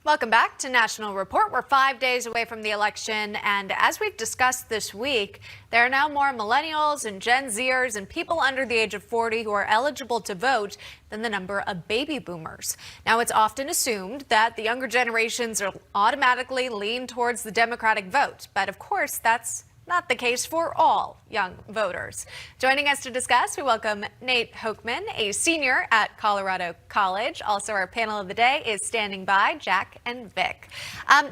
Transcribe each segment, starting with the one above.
Welcome back to National Report. We're 5 days away from the election, and as we've discussed this week, there are now more millennials and Gen Zers and people under the age of 40 who are eligible to vote than the number of baby boomers. Now, it's often assumed that the younger generations will automatically lean towards the Democratic vote, but of course, that's not the case for all young voters. Joining us to discuss, we welcome Nate Hochman, a senior at Colorado College. Also, our panel of the day is standing by, Jack and Vic.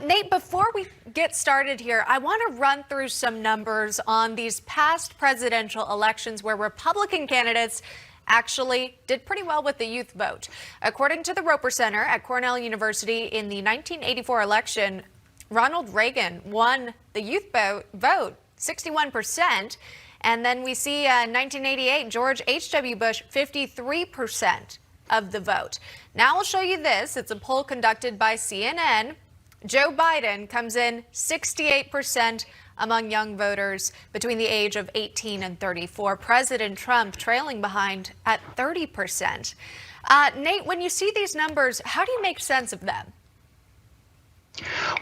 Nate, before we get started here, I want to run through some numbers on these past presidential elections where Republican candidates actually did pretty well with the youth vote. According to the Roper Center at Cornell University, in the 1984 election, Ronald Reagan won the youth vote 61%. And then we see 1988, George H.W. Bush, 53% of the vote. Now I'll show you this. It's a poll conducted by CNN. Joe Biden comes in 68% among young voters between the age of 18 and 34. President Trump trailing behind at 30%. Nate, when you see these numbers, how do you make sense of them?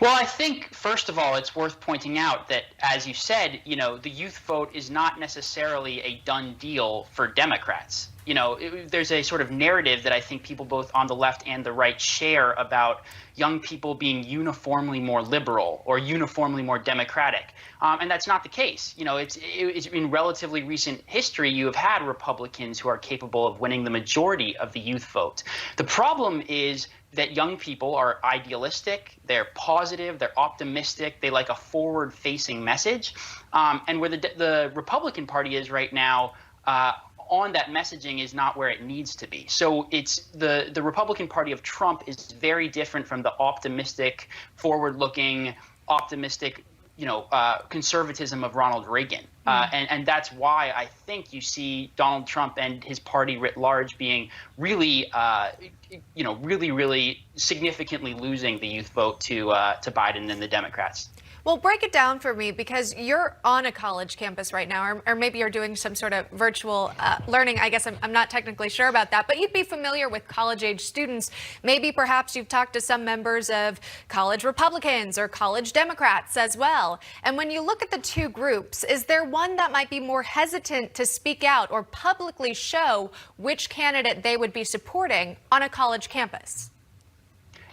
Well, I think, first of all, it's worth pointing out that, as you said, the youth vote is not necessarily a done deal for Democrats. There's a sort of narrative that I think people both on the left and the right share about young people being uniformly more liberal or uniformly more democratic. And that's not the case. It's in relatively recent history, you have had Republicans who are capable of winning the majority of the youth vote. The problem is that young people are idealistic, they're positive, they're optimistic, they like a forward-facing message. And where the Republican Party is right now, on that messaging is not where it needs to be. So it's the Republican Party of Trump is very different from the optimistic, forward-looking, optimistic, conservatism of Ronald Reagan. And that's why I think you see Donald Trump and his party writ large being really, really significantly losing the youth vote to Biden and the Democrats. Well, break it down for me, because you're on a college campus right now, or maybe you're doing some sort of virtual learning. I guess I'm not technically sure about that, but you'd be familiar with college-age students. Maybe perhaps you've talked to some members of college Republicans or college Democrats as well. And when you look at the two groups, is there one that might be more hesitant to speak out or publicly show which candidate they would be supporting on a college campus?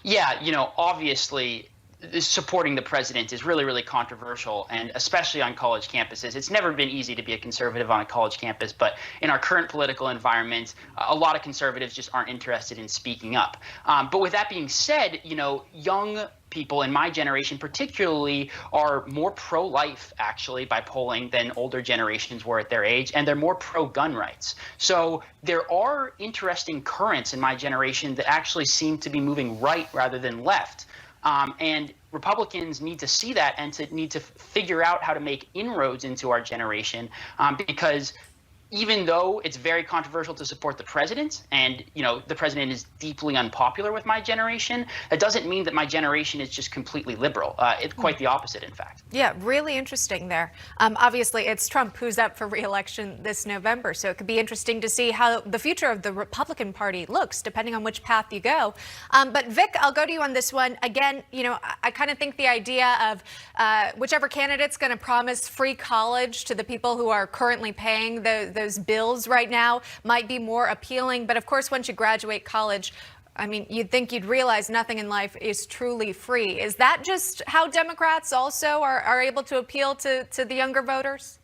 Yeah, obviously, supporting the president is really, really controversial, and especially on college campuses. It's never been easy to be a conservative on a college campus, but in our current political environment, a lot of conservatives just aren't interested in speaking up. But with that being said, young people in my generation particularly are more pro-life, actually, by polling than older generations were at their age, and they're more pro-gun rights. So there are interesting currents in my generation that actually seem to be moving right rather than left. And Republicans need to see that and need to figure out how to make inroads into our generation, because even though it's very controversial to support the president, and the president is deeply unpopular with my generation, that doesn't mean that my generation is just completely liberal. It's quite the opposite, in fact. Yeah, really interesting there. Obviously, it's Trump who's up for re-election this November, so it could be interesting to see how the future of the Republican Party looks, depending on which path you go. But Vic, I'll go to you on this one. Again, I kind of think the idea of whichever candidate's going to promise free college to the people who are currently paying those bills right now might be more appealing. But of course, once you graduate college, I mean, you'd think you'd realize nothing in life is truly free. Is that just how Democrats also are able to appeal to the younger voters?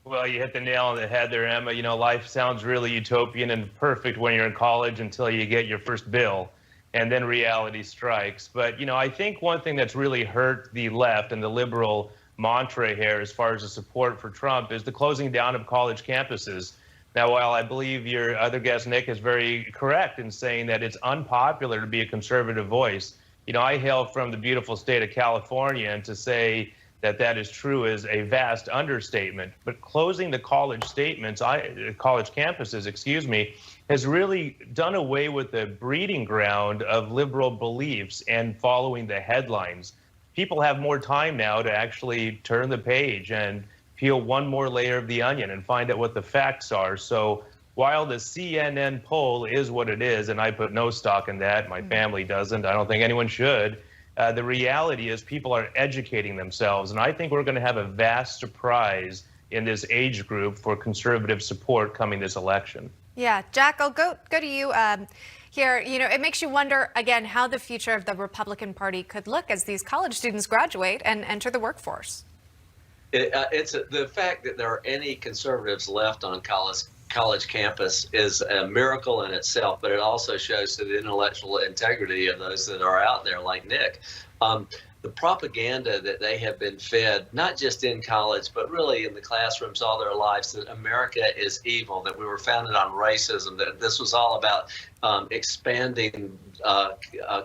Well, you hit the nail on the head there, Emma. Life sounds really utopian and perfect when you're in college until you get your first bill, and then reality strikes. But, I think one thing that's really hurt the left and the liberal mantra here as far as the support for Trump is the closing down of college campuses. Now, while I believe your other guest, Nick, is very correct in saying that it's unpopular to be a conservative voice, I hail from the beautiful state of California, and to say that that is true is a vast understatement. But closing the college campuses, has really done away with the breeding ground of liberal beliefs and following the headlines. People have more time now to actually turn the page and peel one more layer of the onion and find out what the facts are. So while the CNN poll is what it is, and I put no stock in that, my family doesn't, I don't think anyone should, the reality is people are educating themselves, and I think we're going to have a vast surprise in this age group for conservative support coming this election. Yeah, Jack, I'll go to you here. You know, it makes you wonder, again, how the future of the Republican Party could look as these college students graduate and enter the workforce. It's the fact that there are any conservatives left on college campus is a miracle in itself, but it also shows the intellectual integrity of those that are out there, like Nick. The propaganda that they have been fed, not just in college, but really in the classrooms all their lives, that America is evil, that we were founded on racism, that this was all about expanding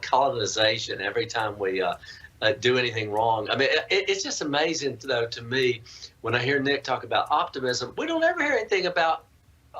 colonization every time we do anything wrong. I mean, it's just amazing, though, to me, when I hear Nick talk about optimism. We don't ever hear anything about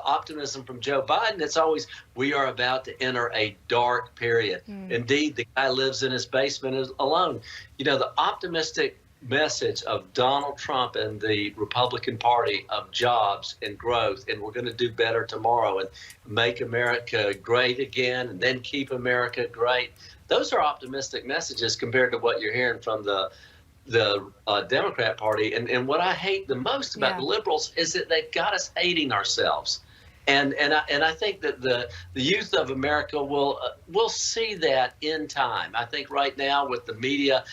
optimism from Joe Biden. It's always, we are about to enter a dark period. Indeed, the guy lives in his basement alone. You know, the optimistic message of Donald Trump and the Republican Party of jobs and growth, and we're going to do better tomorrow and make America great again and then keep America great. Those are optimistic messages compared to what you're hearing from the Democrat Party. And what I hate the most about the liberals is that they've got us hating ourselves. And I think that the youth of America will see that in time. I think right now with the media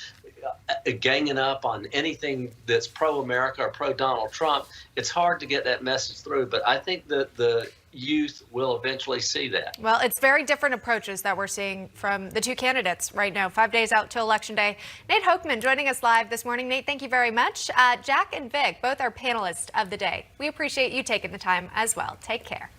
ganging up on anything that's pro-America or pro-Donald Trump, it's hard to get that message through. But I think that the youth will eventually see that. Well, it's very different approaches that we're seeing from the two candidates right now, 5 days out to Election Day. Nate Hochman joining us live this morning. Nate, thank you very much. Jack and Vic, both are panelists of the day. We appreciate you taking the time as well. Take care.